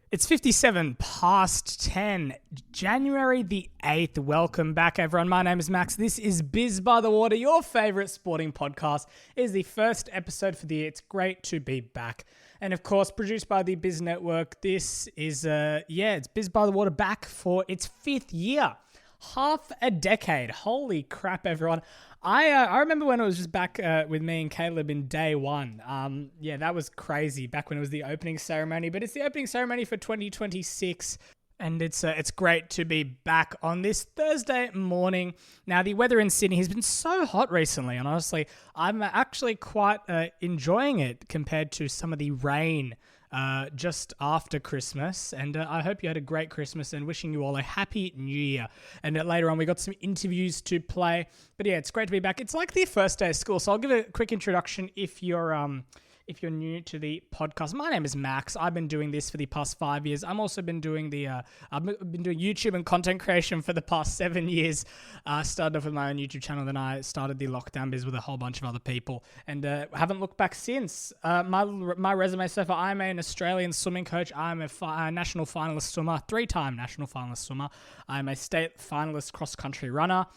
It's 57 past 10, January the 8th. Welcome back, everyone. My name is Max. This is Biz by the Water, your favorite sporting podcast. It is the first episode for the year. It's great to be back. And of course, produced by the Biz Network. This is, it's Biz by the Water back for its fifth year. Half a decade. Holy crap, everyone. I remember when it was just back with me and Caleb in day one. That was crazy back when it was the opening ceremony. But it's the opening ceremony for 2026. And it's great to be back on this Thursday morning. Now, the weather in Sydney has been so hot recently. And honestly, I'm actually quite enjoying it compared to some of the rain just after Christmas. And I hope you had a great Christmas and wishing you all a happy new year. And later on, we got some interviews to play. But yeah, it's great to be back. It's like the first day of school. So I'll give a quick introduction if you're new to the podcast. My name is Max. I've been doing this for the past 5 years. I'm also been doing I've been doing YouTube and content creation for the past 7 years. Started off with my own YouTube channel, then I started the Lockdown Biz with a whole bunch of other people, and haven't looked back since. My resume so far: I'm an Australian swimming coach. I'm a national finalist swimmer, 3-time national finalist swimmer. I'm a state finalist cross country runner.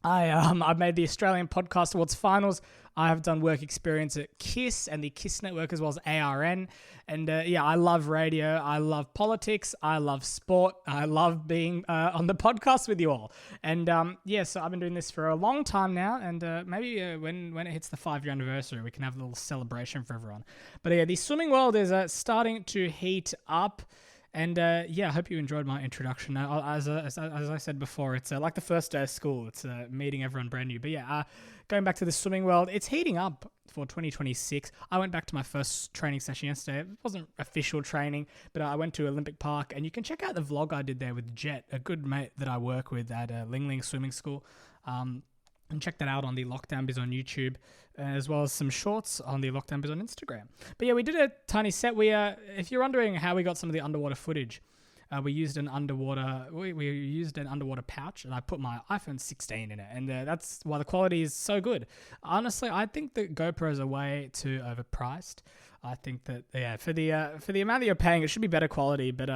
I've made the Australian Podcast Awards finals. I have done work experience at KISS and the KISS Network as well as ARN. And I love radio. I love politics. I love sport. I love being on the podcast with you all. And so I've been doing this for a long time now. And maybe when it hits the 5-year anniversary, we can have a little celebration for everyone. But the swimming world is starting to heat up. And I hope you enjoyed my introduction. As I said before, it's like the first day of school. It's meeting everyone brand new. But going back to the swimming world, it's heating up for 2026. I went back to my first training session yesterday. It wasn't official training, but I went to Olympic Park. And you can check out the vlog I did there with Jet, a good mate that I work with at Ling Ling Swimming School. And check that out on the Lockdown Biz on YouTube, as well as some shorts on the Lockdown Biz on Instagram. But we did a tiny set. If you're wondering how we got some of the underwater footage, we used an underwater pouch, and I put my iPhone 16 in it, and that's why the quality is so good. Honestly, I think that GoPros are way too overpriced. I think that for the amount that you're paying, it should be better quality, but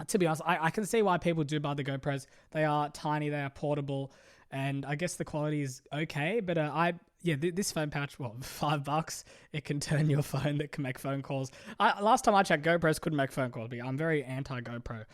to be honest, I can see why people do buy the GoPros. They are tiny, they are portable, and I guess the quality is okay. But this phone pouch, $5, it can turn your phone that can make phone calls. Last time I checked, GoPros couldn't make phone calls, but I'm very anti-GoPro.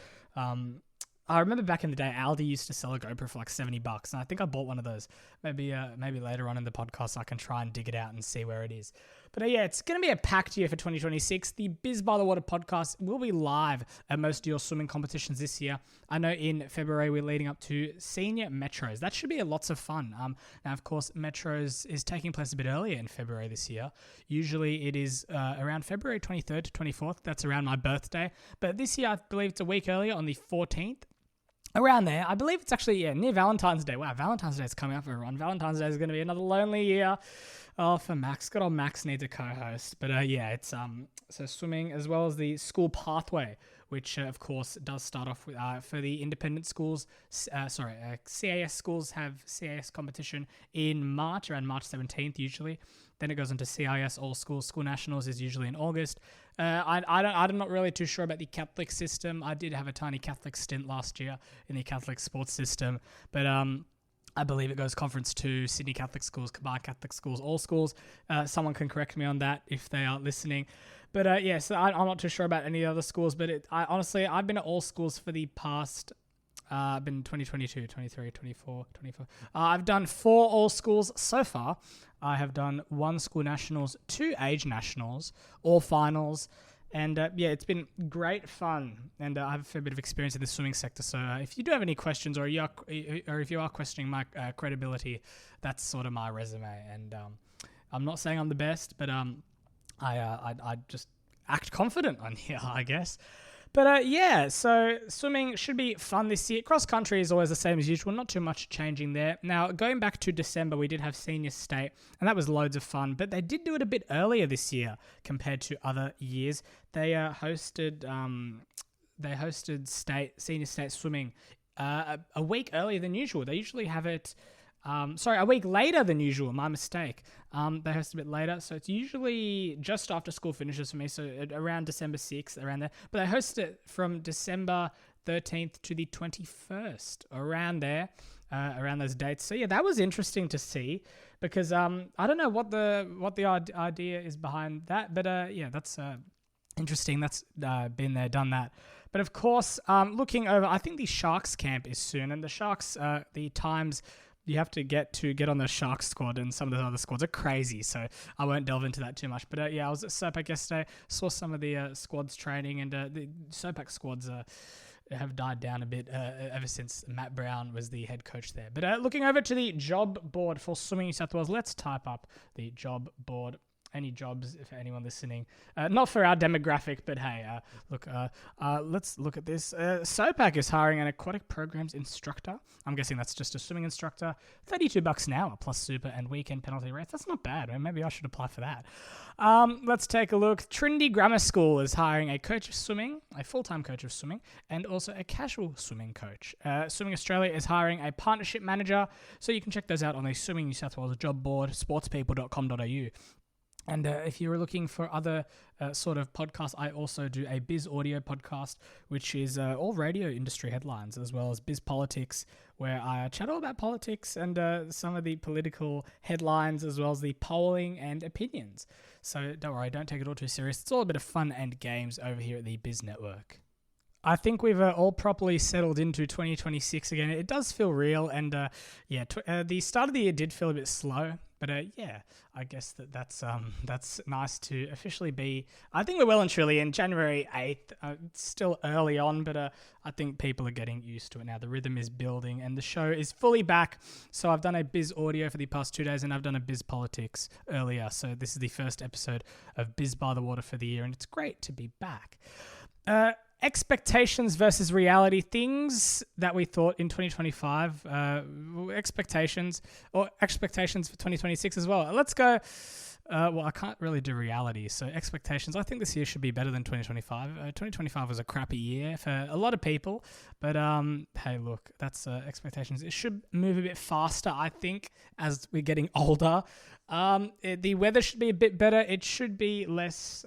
I remember back in the day, Aldi used to sell a GoPro for like $70, and I think I bought one of those. Maybe later on in the podcast, I can try and dig it out and see where it is. But it's going to be a packed year for 2026. The Biz by the Water podcast will be live at most of your swimming competitions this year. I know in February we're leading up to Senior Metros. That should be lots of fun. Now, of course, Metros is taking place a bit earlier in February this year. Usually it is around February 23rd to 24th. That's around my birthday. But this year, I believe it's a week earlier on the 14th. Around there, I believe it's actually, near Valentine's Day. Wow, Valentine's Day is coming up, everyone. Valentine's Day is going to be another lonely year. Oh, for Max. Good old Max needs a co-host. But it's so swimming as well as the school pathway, which of course does start off with for the independent schools. CAS schools have CAS competition in March, around March 17th usually. Then it goes into CIS, all schools. School nationals is usually in August. I'm not really too sure about the Catholic system. I did have a tiny Catholic stint last year in the Catholic sports system, but I believe it goes Conference 2, Sydney Catholic Schools, Combined Catholic Schools, all schools. Someone can correct me on that if they are listening. But so I'm not too sure about any other schools, but I've been at all schools for the past... I've been 2022, 23, 24, 24. I've done 4 all schools so far. I have done 1 school nationals, 2 age nationals, all finals. And it's been great fun. And I have a fair bit of experience in the swimming sector. So if you do have any questions or if you are questioning my credibility, that's sort of my resume. And I'm not saying I'm the best, but I just act confident on here, I guess. But so swimming should be fun this year. Cross country is always the same as usual, not too much changing there. Now, going back to December, we did have senior state, and that was loads of fun. But they did do it a bit earlier this year compared to other years. They hosted senior state swimming a week earlier than usual. They usually have it A week later than usual. My mistake. They host a bit later, so it's usually just after school finishes for me, so around December 6th, around there. But they host it from December 13th to the 21st, around there, around those dates. So yeah, that was interesting to see because I don't know what the idea is behind that, but yeah, that's interesting. That's been there, done that. But of course, looking over, I think the Sharks camp is soon, and the Sharks, the times you have to get on the Sharks squad, and some of the other squads are crazy, so I won't delve into that too much. But yeah, I was at SOPAC yesterday, saw some of the squads training, and the SOPAC squads have died down a bit ever since Matt Brown was the head coach there. But looking over to the job board for Swimming New South Wales, let's type up the job board. Any jobs, if anyone listening, not for our demographic, but hey, let's look at this. SOPAC is hiring an aquatic programs instructor. I'm guessing that's just a swimming instructor. $32 an hour plus super and weekend penalty rates. That's not bad. Maybe I should apply for that. Let's take a look. Trinity Grammar School is hiring a coach of swimming, a full-time coach of swimming, and also a casual swimming coach. Swimming Australia is hiring a partnership manager, so you can check those out on the Swimming New South Wales job board, sportspeople.com.au. And if you're looking for other sort of podcasts, I also do a Biz Audio podcast, which is all radio industry headlines, as well as Biz Politics, where I chat all about politics and some of the political headlines, as well as the polling and opinions. So don't worry, don't take it all too serious. It's all a bit of fun and games over here at the Biz Network. I think we've all properly settled into 2026 again. It does feel real, and the start of the year did feel a bit slow. But yeah, I guess that's nice to officially be. I think we're well and truly in January 8th. It's still early on, but I think people are getting used to it now. The rhythm is building and the show is fully back. So I've done a Biz Audio for the past 2 days and I've done a Biz Politics earlier. So this is the first episode of Biz by the Water for the year, and it's great to be back. Expectations versus reality, things that we thought in 2025, expectations for 2026 as well. Let's go. I can't really do reality, so expectations. I think this year should be better than 2025. 2025 was a crappy year for a lot of people, but hey, look, that's expectations. It should move a bit faster, I think, as we're getting older. The weather should be a bit better. It should be less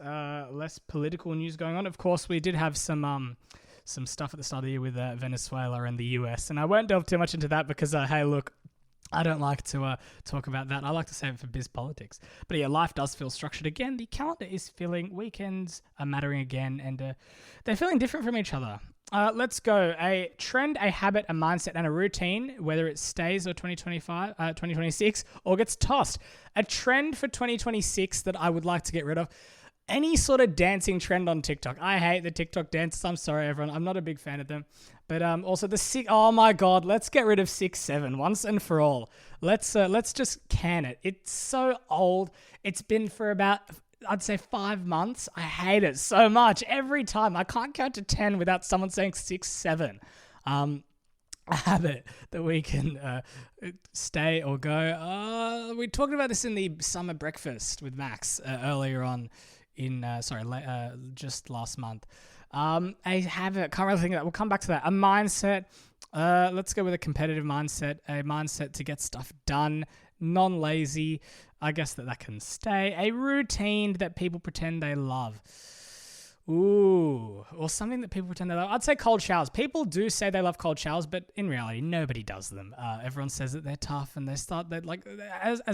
political news going on. Of course, we did have some stuff at the start of the year with Venezuela and the US, and I won't delve too much into that because hey, look, I don't like to talk about that. I like to save it for Biz Politics. But yeah, life does feel structured again. The calendar is filling. Weekends are mattering again, and they're feeling different from each other. Let's go. A trend, a habit, a mindset, and a routine, whether it stays or 2026 or gets tossed. A trend for 2026 that I would like to get rid of. Any sort of dancing trend on TikTok. I hate the TikTok dances. I'm sorry, everyone. I'm not a big fan of them. But also oh my God, let's get rid of 6-7 once and for all. Let's just can it. It's so old. It's been for about, I'd say 5 months. I hate it so much. Every time. I can't count to 10 without someone saying 6-7. A habit that we can stay or go. We talked about this in the summer breakfast with Max earlier on just last month. A habit, can't really think of that. We'll come back to that. A mindset. Let's go with a competitive mindset. A mindset to get stuff done. Non-lazy. I guess that can stay. A routine that people pretend they love. Ooh, or something that people pretend they love. I'd say cold showers. People do say they love cold showers, but in reality, nobody does them. Everyone says that they're tough, and as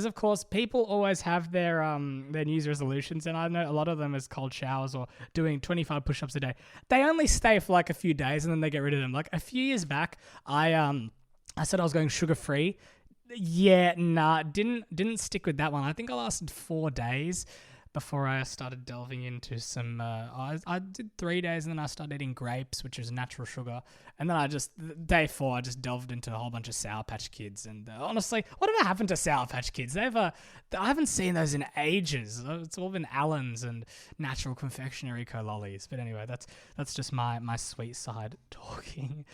of course, people always have their New Year's resolutions, and I know a lot of them is cold showers or doing 25 push-ups a day. They only stay for like a few days, and then they get rid of them. Like a few years back, I said I was going sugar-free. Yeah, nah, didn't stick with that one. I think I lasted 4 days before I started delving into some, I did 3 days and then I started eating grapes, which is natural sugar. And then day 4, I just delved into a whole bunch of Sour Patch Kids. And honestly, whatever happened to Sour Patch Kids? I haven't seen those in ages. It's all been Allen's and natural confectionery co-lollies. But anyway, that's just my sweet side talking.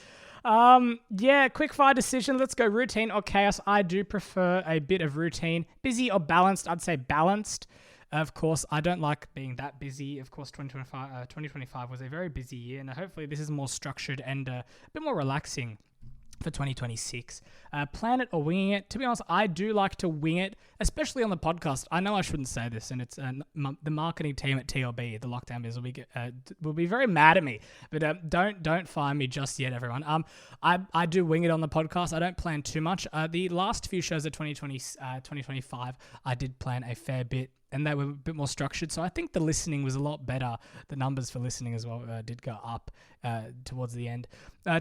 Quick fire decision. Let's go routine or chaos. I do prefer a bit of routine. Busy or balanced? I'd say balanced. Of course, I don't like being that busy. Of course, 2025 was a very busy year, and hopefully this is more structured and a bit more relaxing for 2026. Plan it or winging it. To be honest, I do like to wing it, especially on the podcast. I know I shouldn't say this, and it's the marketing team at TLB, the Lockdown Biz, will be very mad at me. But don't fire me just yet, everyone. I do wing it on the podcast. I don't plan too much. The last few shows of 2025, I did plan a fair bit, and they were a bit more structured. So I think the listening was a lot better. The numbers for listening as well did go up towards the end.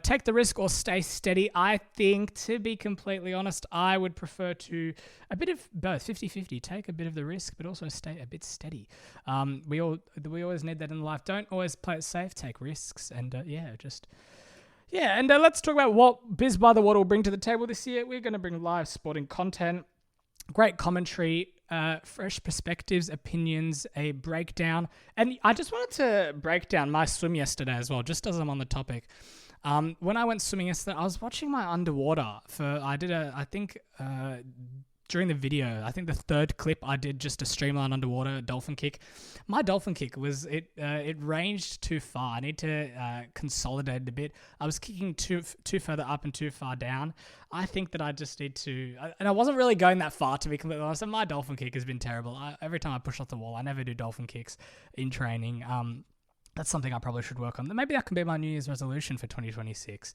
Take the risk or stay steady. I think, to be completely honest, I would prefer to a bit of both, 50-50. Take a bit of the risk, but also stay a bit steady. We always need that in life. Don't always play it safe. Take risks, and let's talk about what Biz by the Water will bring to the table this year. We're going to bring live sporting content, great commentary, fresh perspectives, opinions, a breakdown. And I just wanted to break down my swim yesterday as well, just as I'm on the topic. When I went swimming yesterday, I was watching my underwater during the video, I think the third clip I did just a streamline underwater dolphin kick. My dolphin kick it ranged too far. I need to consolidate it a bit. I was kicking too further up and too far down. I think that I just need to, and I wasn't really going that far, to be completely honest. And my dolphin kick has been terrible. Every time I push off the wall, I never do dolphin kicks in training. That's something I probably should work on. Maybe that can be my New Year's resolution for 2026.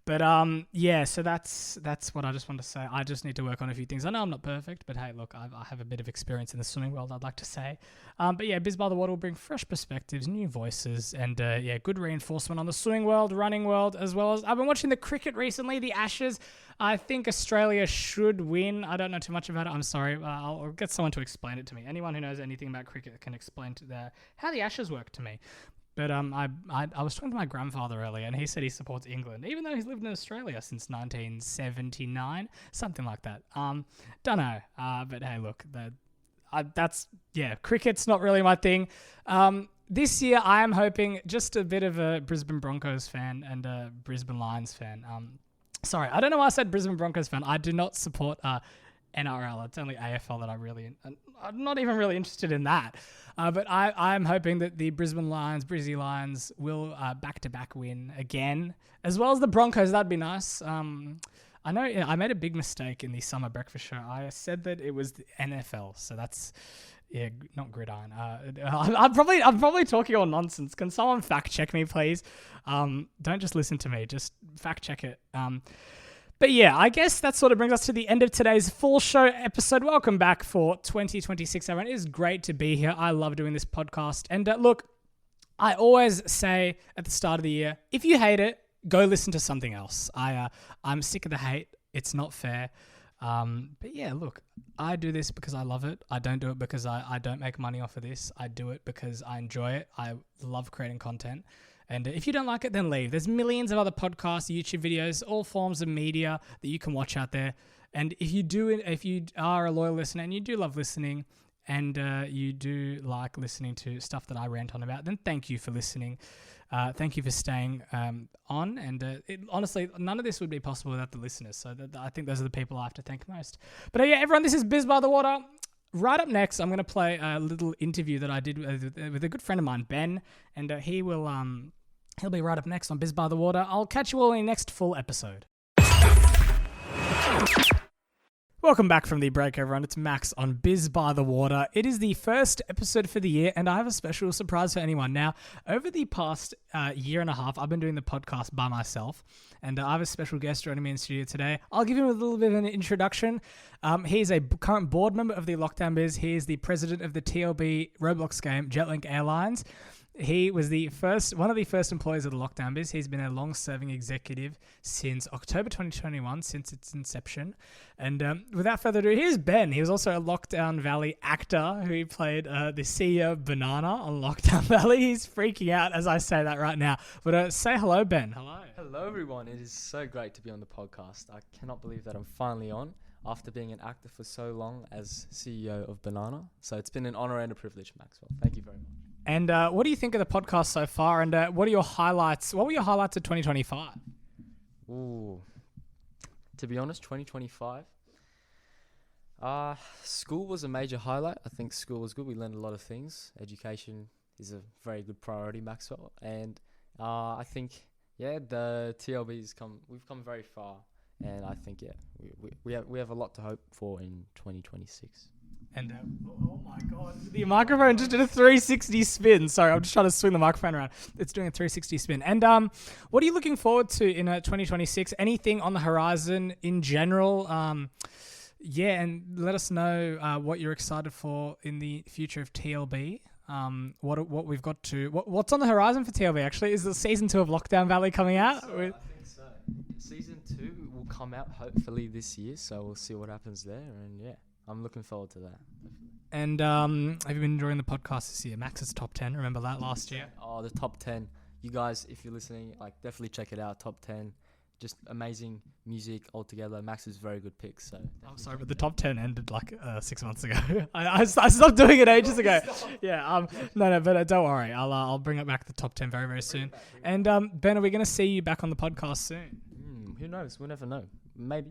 But so that's what I just wanted to say. I just need to work on a few things. I know I'm not perfect, but hey, look, I have a bit of experience in the swimming world, I'd like to say. Biz by the Water will bring fresh perspectives, new voices, and good reinforcement on the swimming world, running world, as well as I've been watching the cricket recently, the Ashes. I think Australia should win. I don't know too much about it. I'm sorry. I'll get someone to explain it to me. Anyone who knows anything about cricket can explain how the Ashes work to me. But I was talking to my grandfather earlier, and he said he supports England, even though he's lived in Australia since 1979, something like that. Don't know. But hey, look, cricket's not really my thing. This year, I am hoping just a bit of a Brisbane Broncos fan and a Brisbane Lions fan. Sorry, I don't know why I said Brisbane Broncos fan. I do not support NRL. It's only AFL that I'm not even really interested in that. But I'm hoping that the Brisbane Lions, Brizzy Lions, will back-to-back win again, as well as the Broncos. That'd be nice. I know I made a big mistake in the summer breakfast show. I said that it was the NFL, so that's not gridiron. I'm probably talking all nonsense. Can someone fact check me, please? Don't just listen to me. Just fact check it. But yeah, I guess that sort of brings us to the end of today's full show episode. Welcome back for 2026, everyone. It is great to be here. I love doing this podcast. And look, I always say at the start of the year, if you hate it, go listen to something else. I'm sick of the hate. It's not fair. But yeah, look, I do this because I love it. I don't do it because I don't make money off of this. I do it because I enjoy it. I love creating content. And if you don't like it, then leave. There's millions of other podcasts, YouTube videos, all forms of media that you can watch out there. And if you are a loyal listener and you do love listening and you do like listening to stuff that I rant on about, then thank you for listening. Thank you for staying on. And honestly, none of this would be possible without the listeners. So I think those are the people I have to thank most. But yeah, everyone, this is Biz by the Water. Right up next, I'm going to play a little interview that I did with a good friend of mine, Ben, and he'll be right up next on Biz by the Water. I'll catch you all in the next full episode. Welcome back from the break, everyone. It's Max on Biz by the Water. It is the first episode for the year, and I have a special surprise for anyone. Now, over the past year and a half, I've been doing the podcast by myself, and I have a special guest joining me in studio today. I'll give him a little bit of an introduction. He's a current board member of the Lockdown Biz. He is the president of the TLB Roblox game, Jetlink Airlines. He was one of the first employees of the Lockdown Biz. He's been a long-serving executive since October 2021, since its inception. And without further ado, here's Ben. He was also a Lockdown Valley actor who played the CEO of Banana on Lockdown Valley. He's freaking out as I say that right now. But say hello, Ben. Hello. Hello, everyone. It is so great to be on the podcast. I cannot believe that I'm finally on after being an actor for so long as CEO of Banana. So it's been an honor and a privilege, Maxwell. Thank you very much. And what do you think of the podcast so far? And what are your highlights? What were your highlights of 2025? Ooh, to be honest, 2025. School was a major highlight. I think school was good. We learned a lot of things. Education is a very good priority, Maxwell. And I think Yeah, the TLB's we've come very far, and I think we have a lot to hope for in 2026. And oh my god, the microphone just did a 360 spin. Sorry, I'm just trying to swing the microphone around. It's doing a 360 spin. And what are you looking forward to in 2026? Anything on the horizon in general? Yeah, and let us know what you're excited for in the future of TLB. What we've got to what's on the horizon for TLB actually? Is the season 2 of Lockdown Valley coming out? I think so. Season 2 will come out hopefully this year, so we'll see what happens there. And yeah, I'm looking forward to that. And have you been enjoying the podcast this year? Max's top 10. Remember that last year? Oh, the top 10. You guys, if you're listening, like definitely check it out. Top 10. Just amazing music altogether. Max is very good picks. So I'm sorry, but the top 10 ended like 6 months ago. I stopped doing it ages ago. Yeah. No, but don't worry. I'll bring it back to the top 10 very, very soon. And Ben, are we going to see you back on the podcast soon? Who knows? We'll never know. Maybe.